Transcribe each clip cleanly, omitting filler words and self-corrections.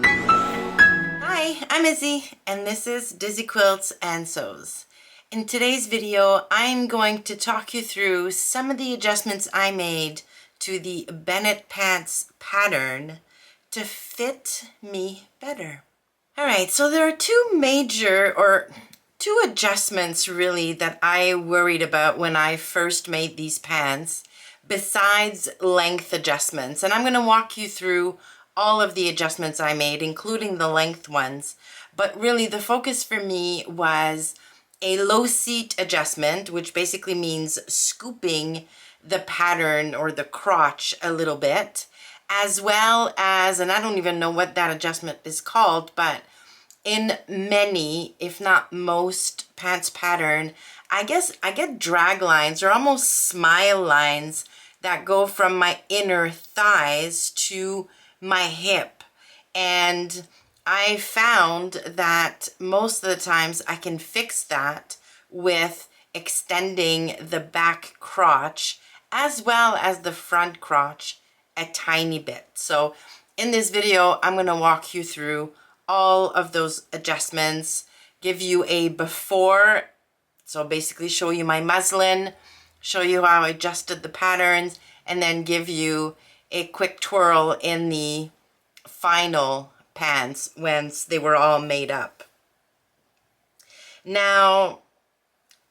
Hi, I'm Izzy, and this is Dizzy Quilts and Sews. In today's video, I'm going to talk you through some of the adjustments I made to the Bennett pants pattern to fit me better. All right, so there are two adjustments really that I worried about when I first made these pants, besides length adjustments. And I'm going to walk you through all of the adjustments I made, including the length ones. But really the focus for me was a low seat adjustment, which basically means scooping the pattern or the crotch a little bit, as well as, and I don't even know what that adjustment is called, but in many, if not most pants pattern, I get drag lines or almost smile lines that go from my inner thighs to my hip. And I found that most of the times I can fix that with extending the back crotch as well as the front crotch a tiny bit. So in this video, I'm going to walk you through all of those adjustments, give you a before, so basically show you my muslin, show you how I adjusted the patterns, and then give you a quick twirl in the final pants once they were all made up. Now,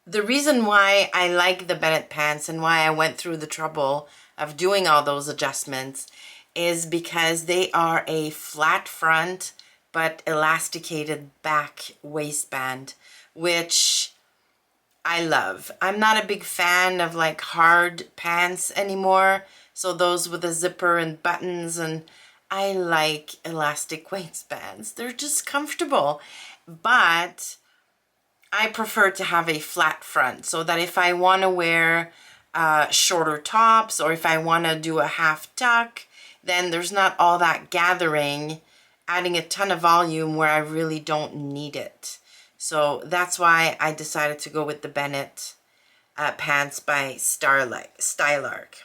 the reason why I like the Bennett pants and why I went through the trouble of doing all those adjustments is because they are a flat front but elasticated back waistband, which I love. I'm not a big fan of like hard pants anymore, so those with a zipper and buttons, and I like elastic waistbands. They're just comfortable, but I prefer to have a flat front so that if I want to wear shorter tops or if I want to do a half tuck, then there's not all that gathering, adding a ton of volume where I really don't need it. So that's why I decided to go with the Bennett pants by Stylark.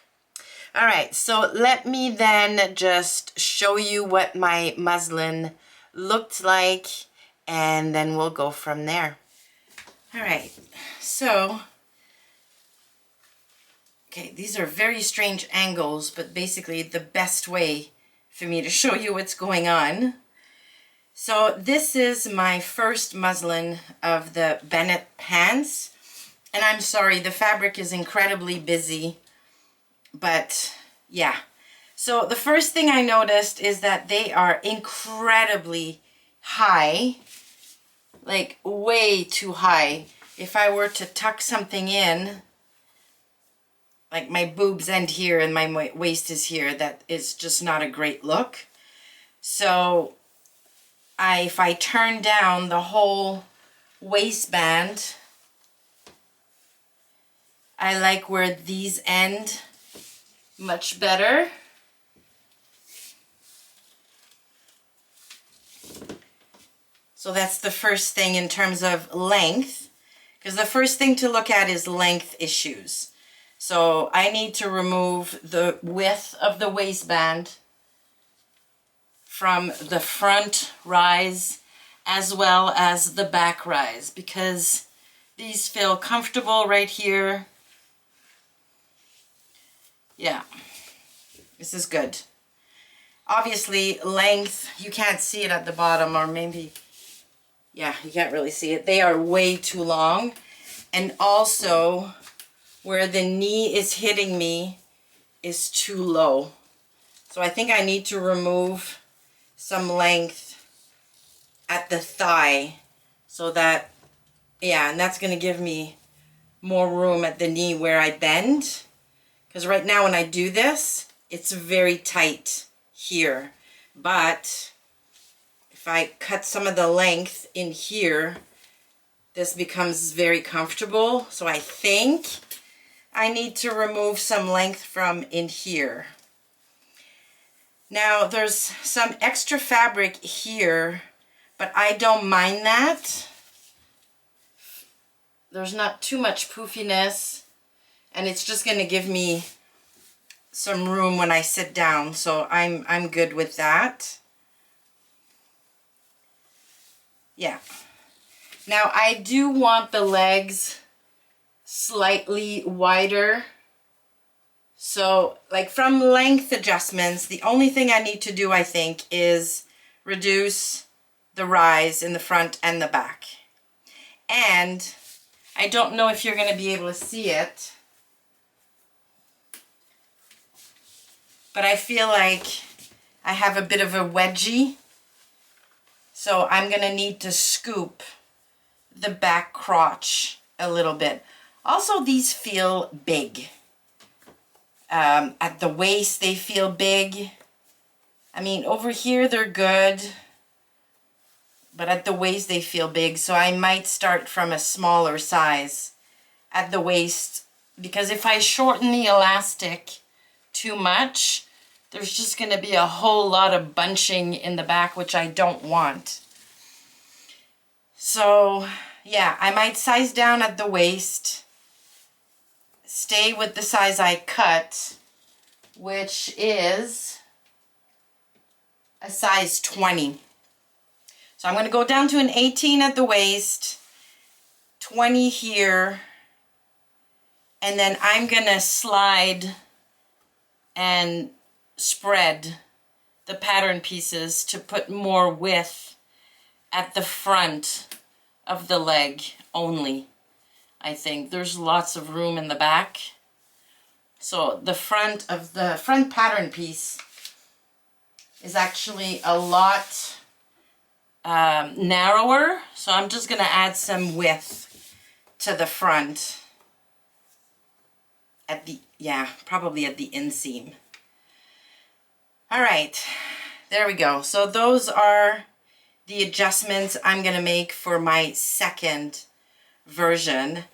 All right, so let me then just show you what my muslin looked like, and then we'll go from there. All right, so, okay, these are very strange angles, but basically the best way for me to show you what's going on. So this is my first muslin of the Bennett pants, and I'm sorry, the fabric is incredibly busy. But yeah, so the first thing I noticed is that they are incredibly high, like way too high. If I were to tuck something in, like my boobs end here and my waist is here, that is just not a great look. So if I turn down the whole waistband, I like where these end much better. So that's the first thing in terms of length, because the first thing to look at is length issues. So I need to remove the width of the waistband from the front rise as well as the back rise, because these feel comfortable right here. Yeah, this is good. Obviously, length, you can't see it at the bottom, or maybe, yeah, you can't really see it. They are way too long. And also, where the knee is hitting me is too low. So I think I need to remove some length at the thigh so that, yeah, and that's going to give me more room at the knee where I bend. Because right now when I do this, it's very tight here. But if I cut some of the length in here, this becomes very comfortable. So I think I need to remove some length from in here. Now there's some extra fabric here, but I don't mind that. There's not too much poofiness, and it's just going to give me some room when I sit down, so I'm good with that. Yeah. Now I do want the legs slightly wider. So like from length adjustments, the only thing I need to do, I think, is reduce the rise in the front and the back. And I don't know if you're going to be able to see it, but I feel like I have a bit of a wedgie. So I'm going to need to scoop the back crotch a little bit. Also, these feel big. At the waist, they feel big. I mean, over here, they're good. But at the waist, they feel big. So I might start from a smaller size at the waist. Because if I shorten the elastic too much, there's just going to be a whole lot of bunching in the back, which I don't want. So, yeah, I might size down at the waist. Stay with the size I cut, which is a size 20. So I'm going to go down to an 18 at the waist, 20 here, and then I'm going to slide and spread the pattern pieces to put more width at the front of the leg only. I think there's lots of room in the back. So the front pattern piece is actually a lot narrower. So I'm just going to add some width to the front at the, probably at the inseam. All right, there we go. So those are the adjustments I'm going to make for my second version.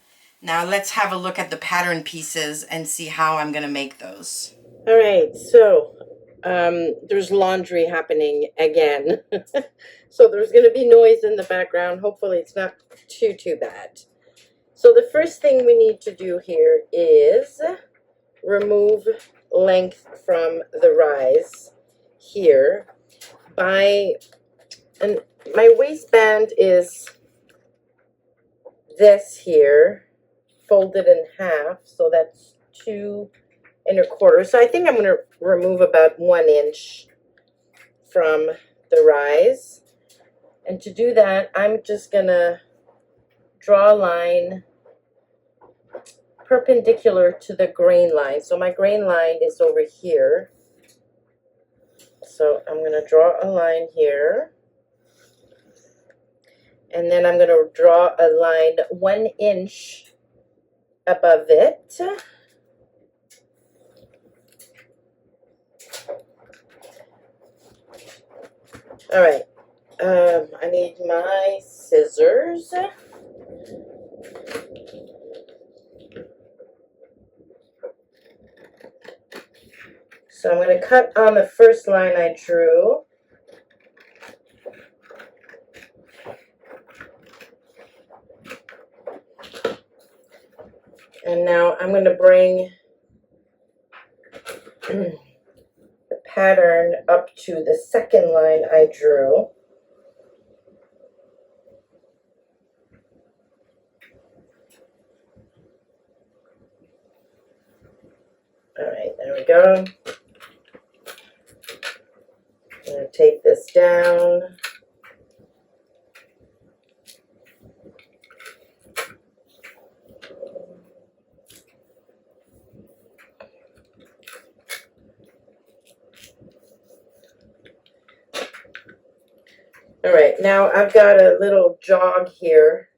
Now let's have a look at the pattern pieces and see how I'm going to make those. All right, so there's laundry happening again. So there's going to be noise in the background. Hopefully it's not too bad. So the first thing we need to do here is remove length from the rise here and my waistband is this here, folded in half, so that's 2 1/4. So I think I'm going to remove about 1 inch from the rise. And to do that, I'm just going to draw a line perpendicular to the grain line. So my grain line is over here. So I'm going to draw a line here. And then I'm going to draw a line 1 inch above it. All right. I need my scissors. So I'm going to cut on the first line I drew. And now I'm going to bring the pattern up to the second line I drew. All right, there we go. I'm going to take this down. All right, now I've got a little jog here.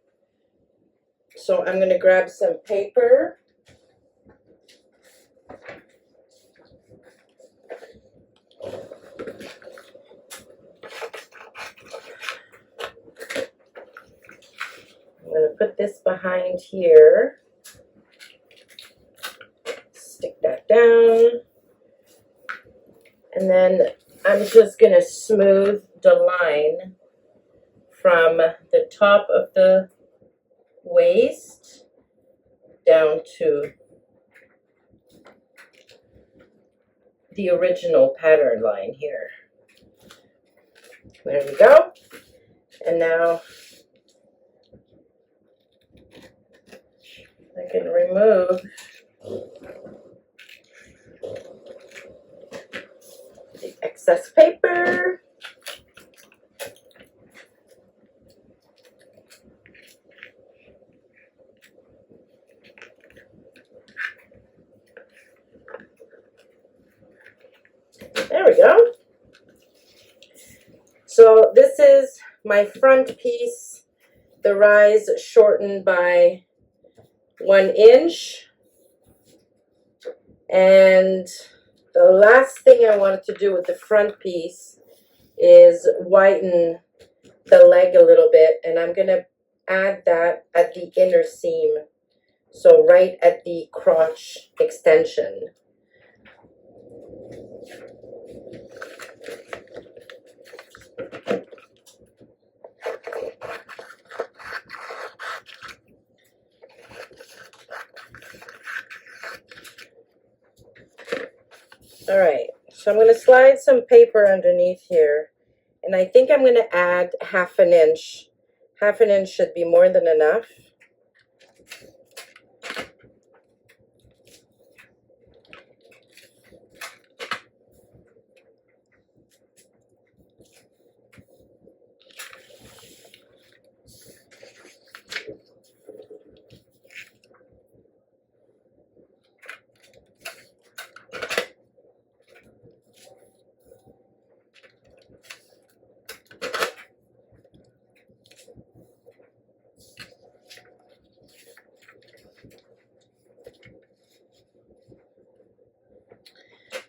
So I'm going to grab some paper. I'm going to put this behind here. Stick that down. And then I'm just going to smooth the line from the top of the waist down to the original pattern line here. There we go. And now I can remove the excess paper. There we go. So this is my front piece, the rise shortened by 1 inch. And the last thing I wanted to do with the front piece is whiten the leg a little bit, and I'm going to add that at the inner seam, so right at the crotch extension. All right, so I'm going to slide some paper underneath here, and I think I'm going to add 1/2 inch. 1/2 inch should be more than enough.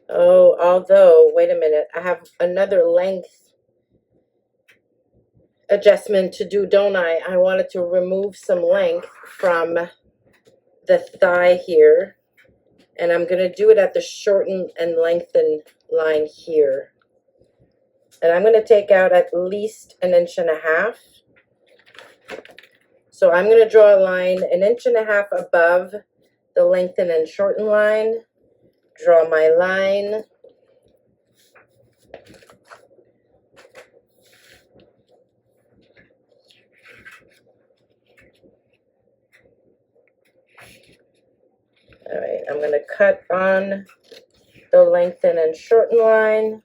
Oh, although, wait a minute, I have another length adjustment to do, don't I? I wanted to remove some length from the thigh here, and I'm going to do it at the shorten and lengthen line here. And I'm going to take out at least 1.5 inches. So I'm going to draw a line 1.5 inches above the lengthen and shorten line. Draw my line. All right, I'm going to cut on the lengthen and shorten line.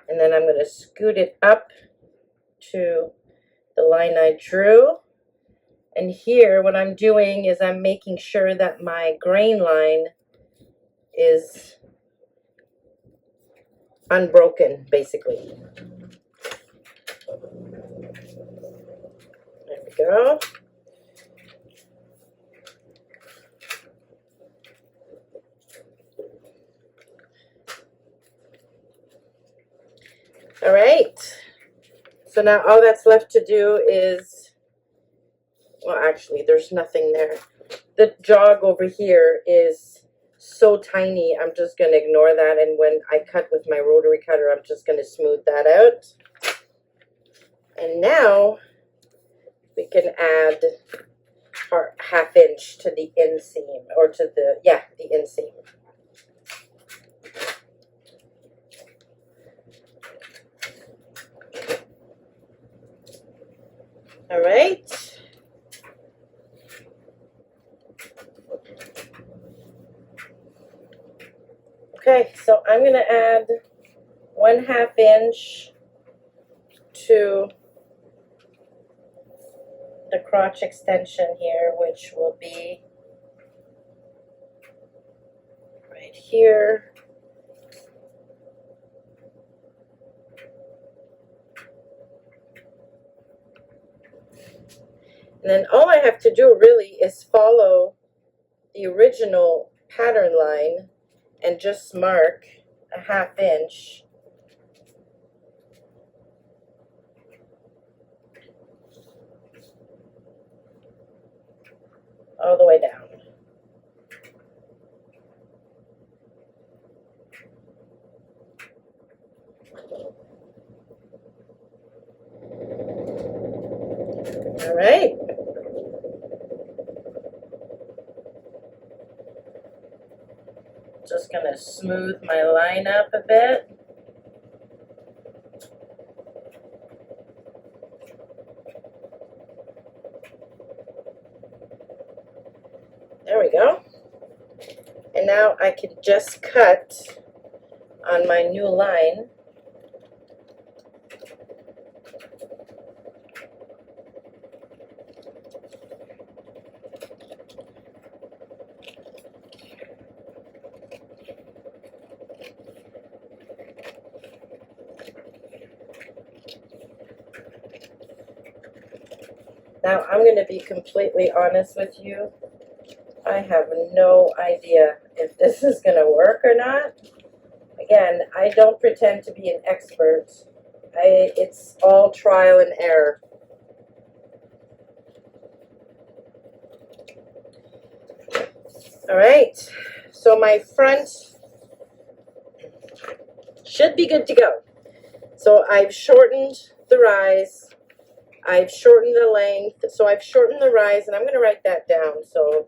And then I'm going to scoot it up to the line I drew. And here what I'm doing is I'm making sure that my grain line is unbroken, basically. There we go. All right. So now all that's left to do is, well, actually, there's nothing there. The jog over here is so tiny, I'm just going to ignore that. And when I cut with my rotary cutter, I'm just going to smooth that out. And now we can add 1/2 inch to the inseam, or to the, yeah, the inseam. All right. Okay, so I'm going to add 1/2 inch to the crotch extension here, which will be right here. And then all I have to do really is follow the original pattern line and just mark 1/2 inch all the way down. All right. Just gonna smooth my line up a bit. There we go. And now I can just cut on my new line. Now, I'm going to be completely honest with you. I have no idea if this is going to work or not. Again, I don't pretend to be an expert. It's all trial and error. All right, so my front should be good to go. So I've shortened the rise. I've shortened the length. So I've shortened the rise, and I'm going to write that down. So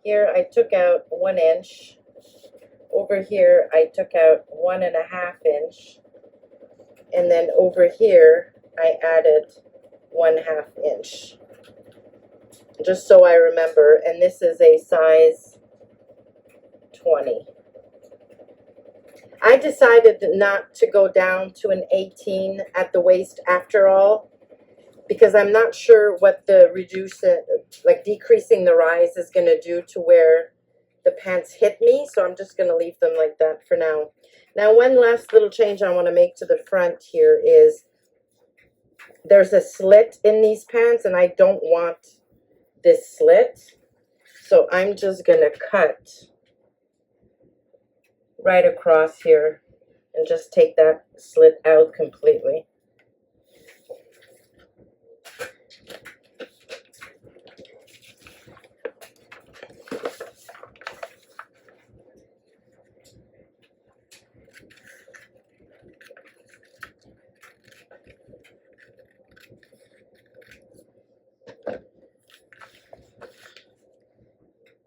here I took out 1 inch. Over here I took out 1.5 inch. And then over here I added 1/2 inch. Just so I remember. And this is a size 20. I decided not to go down to an 18 at the waist after all, because I'm not sure what the decreasing the rise is going to do to where the pants hit me. So I'm just going to leave them like that for now. Now, one last little change I want to make to the front here is there's a slit in these pants, and I don't want this slit. So I'm just going to cut right across here and just take that slit out completely.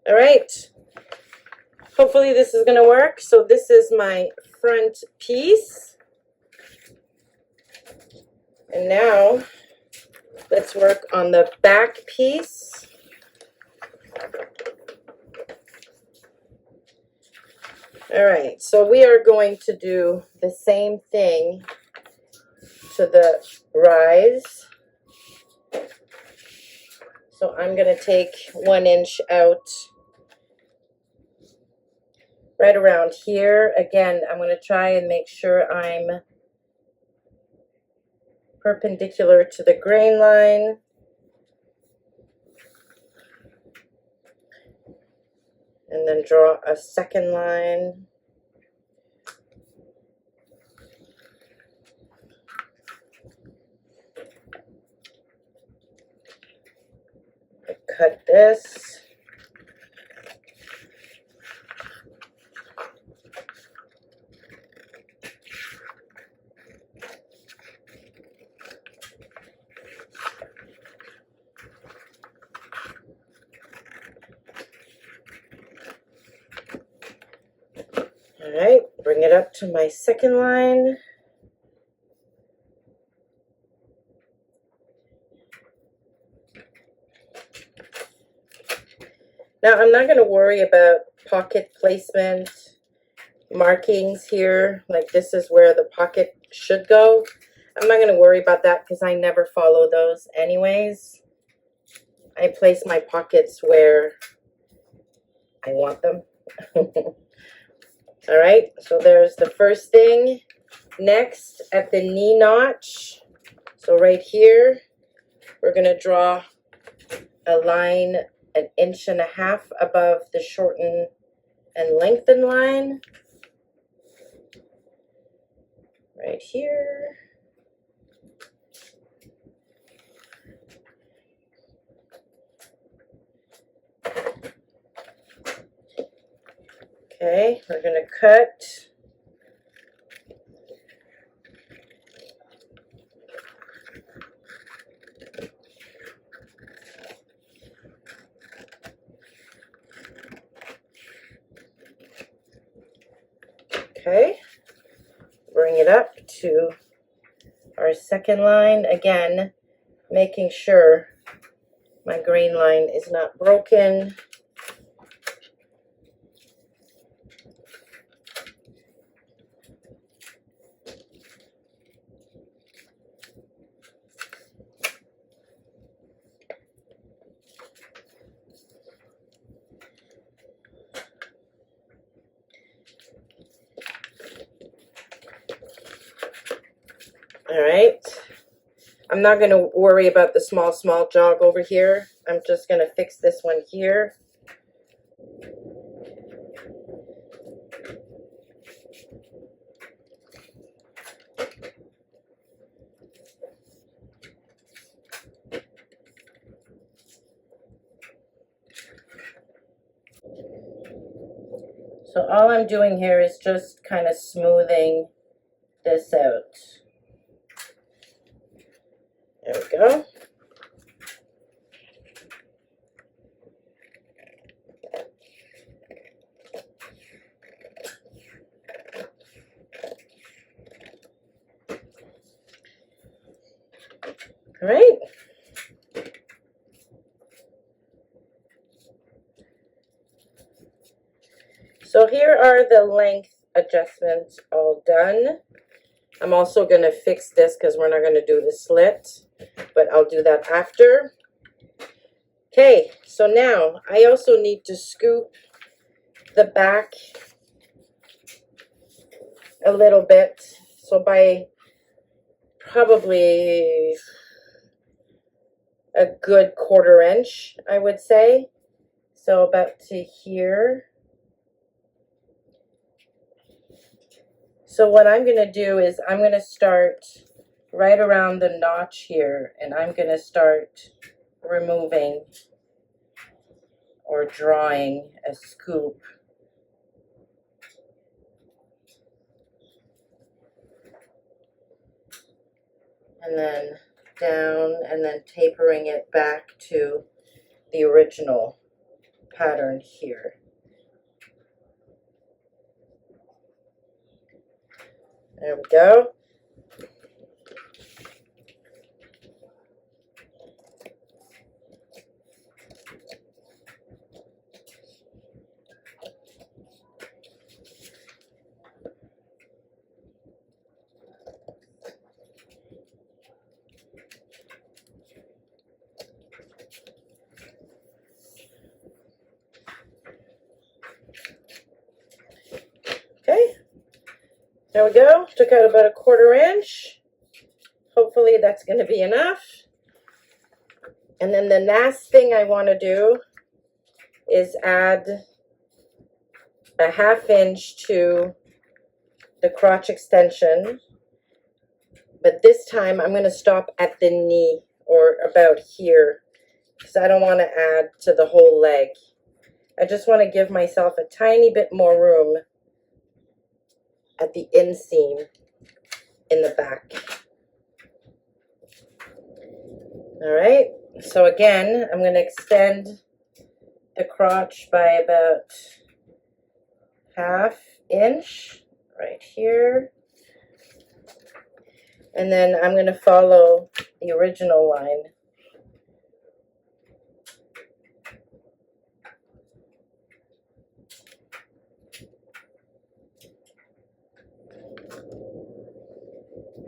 All right, hopefully this is going to work. So this is my front piece. And now let's work on the back piece. All right, so we are going to do the same thing to the rise. So I'm going to take 1 inch out right around here. Again, I'm going to try and make sure I'm perpendicular to the grain line. And then draw a second line. Cut this. All right, bring it up to my second line. Now, I'm not going to worry about pocket placement markings here. Like, this is where the pocket should go. I'm not going to worry about that because I never follow those anyways. I place my pockets where I want them. All right, so there's the first thing. Next, at the knee notch, so right here, we're going to draw a line 1.5 inches above the shorten and lengthen line. Right here. Okay, we're going to cut. Okay, bring it up to our second line, again making sure my grain line is not broken. All right, I'm not going to worry about the small jog over here. I'm just going to fix this one here. So all I'm doing here is just kind of smoothing this out. There we go. All right. So here are the length adjustments all done. I'm also going to fix this because we're not going to do the slit, but I'll do that after. Okay, so now I also need to scoop the back a little bit. So by probably a good 1/4 inch, I would say. So about to here. So what I'm going to do is I'm going to start right around the notch here, and I'm going to start removing or drawing a scoop. And then down, and then tapering it back to the original pattern here. There we go. Okay, there we go. Took out about a 1/4 inch. Hopefully that's going to be enough. And then the last thing I want to do is add a 1/2 inch to the crotch extension. But this time I'm going to stop at the knee, or about here, because I don't want to add to the whole leg. I just want to give myself a tiny bit more room at the inseam in the back. All right, so again, I'm going to extend the crotch by about 1/2 inch right here. And then I'm going to follow the original line.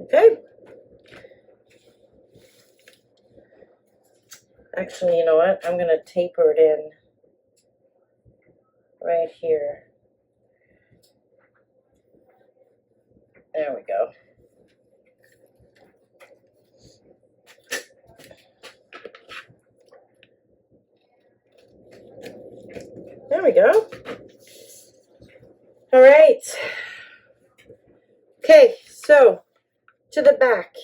Okay. Actually, you know what? I'm going to taper it in right here. There we go. There we go. All right. Okay, so to the back,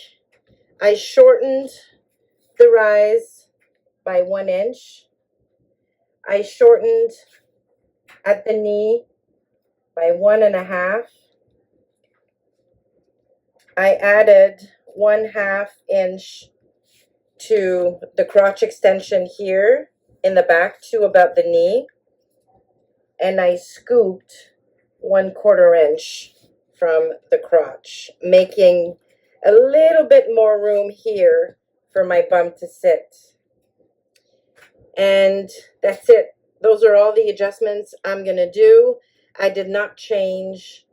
I shortened the rise by 1 inch. I shortened at the knee by 1.5. I added 1/2 inch to the crotch extension here in the back to about the knee, and I scooped 1/4 inch from the crotch, making a little bit more room here for my bum to sit. And that's it. Those are all the adjustments I'm going to do. I did not change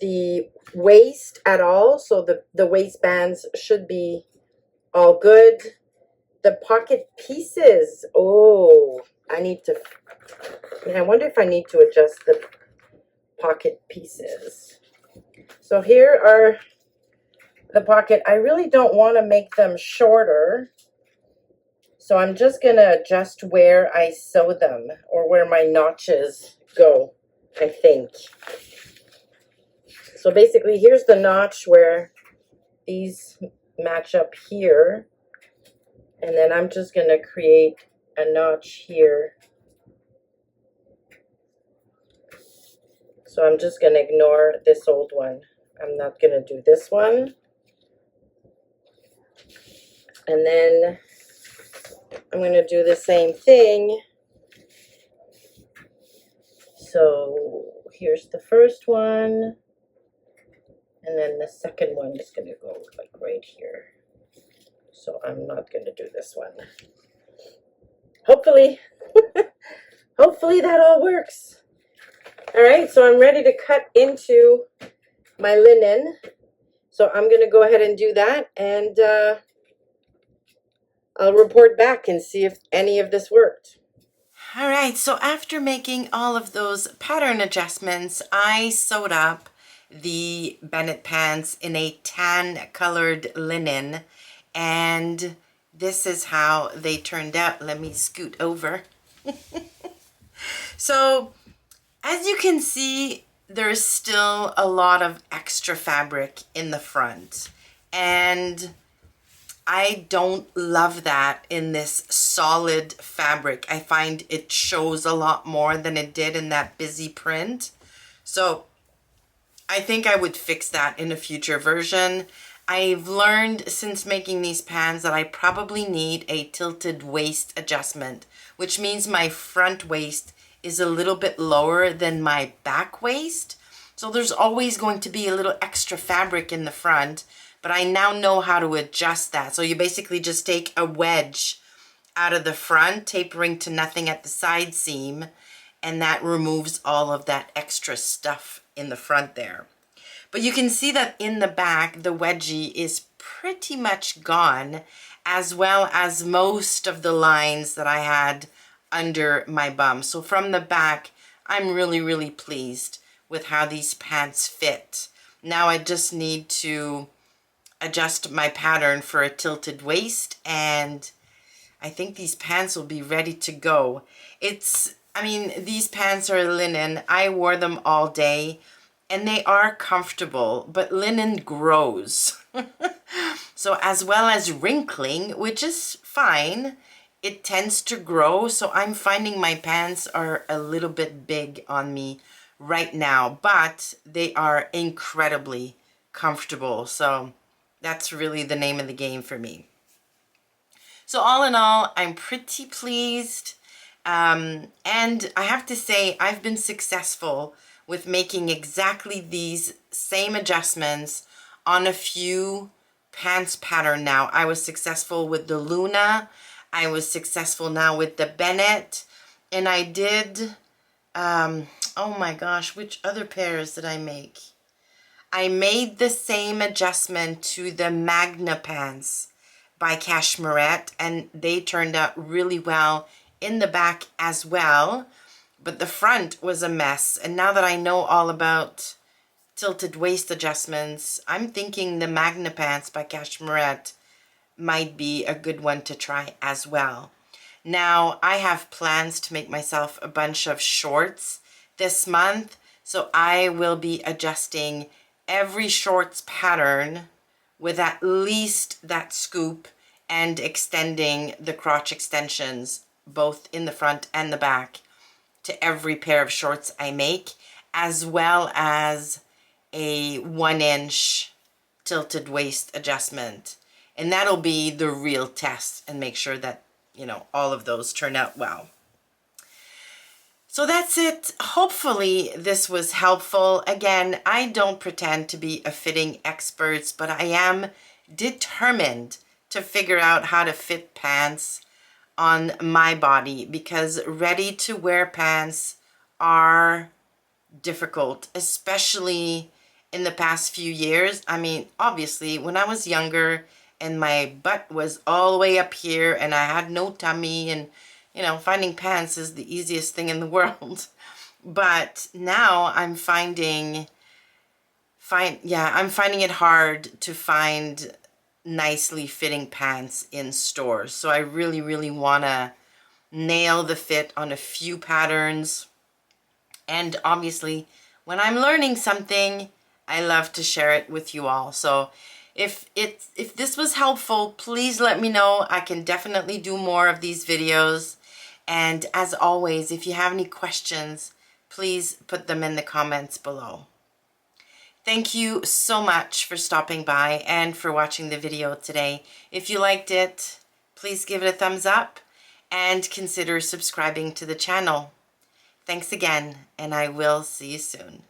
the waist at all, so the waistbands should be all good. The pocket pieces, oh, I wonder if I need to adjust the pocket pieces. So here are the pocket. I really don't want to make them shorter, so I'm just going to adjust where I sew them, or where my notches go, I think. So basically, here's the notch where these match up here. And then I'm just going to create a notch here. So I'm just going to ignore this old one. I'm not going to do this one. And then I'm going to do the same thing. So here's the first one. And then the second one is going to go like right here. So I'm not going to do this one. Hopefully, hopefully that all works. All right, so I'm ready to cut into my linen. So I'm going to go ahead and do that, and I'll report back and see if any of this worked. All right, so after making all of those pattern adjustments, I sewed up the Bennett pants in a tan colored linen, and this is how they turned out. Let me scoot over. So as you can see, there's still a lot of extra fabric in the front, and I don't love that in this solid fabric. I find it shows a lot more than it did in that busy print. So I think I would fix that in a future version. I've learned since making these pants that I probably need a tilted waist adjustment, which means my front waist is a little bit lower than my back waist. So there's always going to be a little extra fabric in the front, but I now know how to adjust that. So you basically just take a wedge out of the front, tapering to nothing at the side seam, and that removes all of that extra stuff in the front there. But you can see that in the back, the wedgie is pretty much gone, as well as most of the lines that I had under my bum. So from the back, I'm really, really pleased with how these pants fit. Now I just need to adjust my pattern for a tilted waist, and I think these pants will be ready to go. These pants are linen. I wore them all day, and they are comfortable, but linen grows. So as well as wrinkling, which is fine, it tends to grow. So I'm finding my pants are a little bit big on me right now, but they are incredibly comfortable. So that's really the name of the game for me. So all in all, I'm pretty pleased. And I have to say, I've been successful with making exactly these same adjustments on a few pants pattern now. I was successful with the Luna. I was successful now with the Bennett. And I did, oh my gosh, which other pairs did I make? I made the same adjustment to the Magna pants by Cashmerette, and they turned out really well in the back as well. But the front was a mess. And now that I know all about tilted waist adjustments, I'm thinking the Magna pants by Cashmerette might be a good one to try as well. Now, I have plans to make myself a bunch of shorts this month, so I will be adjusting every shorts pattern with at least that scoop and extending the crotch extensions both in the front and the back to every pair of shorts I make, as well as a 1-inch tilted waist adjustment. And that'll be the real test and make sure that, all of those turn out well. So that's it. Hopefully this was helpful. Again, I don't pretend to be a fitting expert, but I am determined to figure out how to fit pants on my body, because ready to wear pants are difficult, especially in the past few years. I mean, obviously, when I was younger and my butt was all the way up here and I had no tummy, and finding pants is the easiest thing in the world. But now I'm finding it hard to find nicely fitting pants in stores. So I really, really want to nail the fit on a few patterns. And obviously, when I'm learning something, I love to share it with you all. So if this was helpful, please let me know. I can definitely do more of these videos. And as always, if you have any questions, please put them in the comments below. Thank you so much for stopping by and for watching the video today. If you liked it, please give it a thumbs up and consider subscribing to the channel. Thanks again, and I will see you soon.